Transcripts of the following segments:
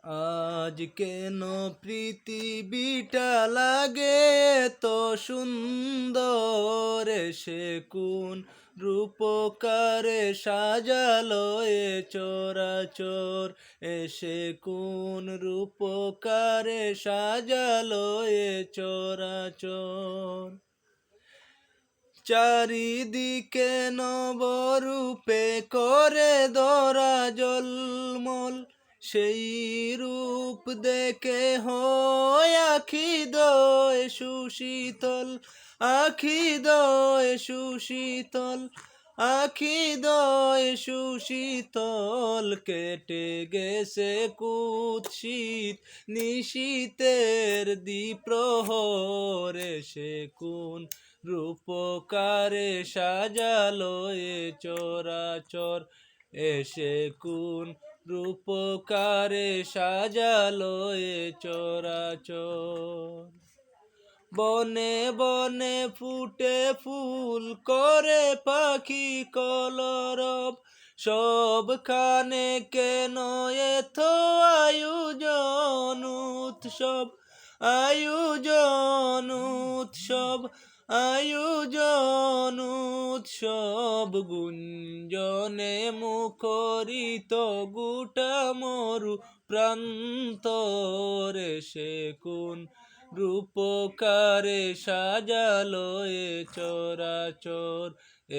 আজ কেন পৃথিবীটা লাগে তো সুন্দর, সে কোন রূপকারে সাজালো এ চরাচর, এসে কোন রূপকারে সাজালো এ চরাচর। চারিদিকে নবরূপে করে ধরা জলমল, সেই রূপ দেখে হয় আখি দয় সুশীতল, আখি দয় সুশীতল, আখি দয় সুশীতল। কেটে গেছে কুৎসিত নিশীতের দ্বিপ্রহর, সে কোন রূপকারে সাজালো এ চরাচর, এসে কোন রূপকারে সাজালো এ চরাচর। বনে বনে ফুটে ফুল করে পাখি কলরব, সবখানে কেন এত আয়োজন উৎসব, আয়োজন উৎসব, আয়োজন উৎসব। গুঞ্জনে মুখরিত গোটা মরু প্রান্তরে, সে কোন রূপকারে সাজালো এ চরাচর,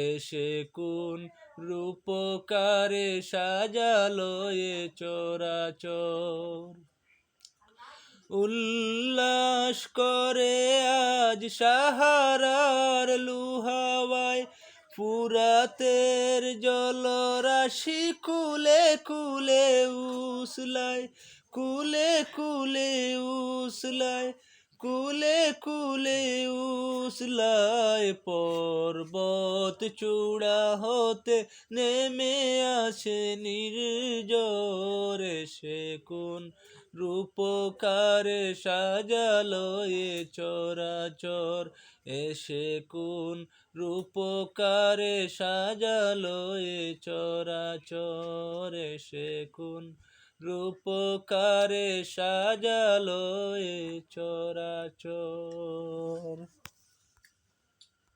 এসে কোন রূপকারে সাজালো এ চরাচর। উল্লাস করে আজ সাহারার লুহাওয়ায়, ফুরাতের জলরাশি কুলে কুলে উসলায়, কুলে কুলে উসলায়, কুলে কুলে উসলায়। পর্বত চূড়া হতে নেমে আসে নির্ঝরে, সে কোন রূপকারে সাজালো এ চরাচর, এসে কোন রূপকারে সাজালো এ চরাচর, এসে কোন রূপকারে সাজালো এ চরাচর।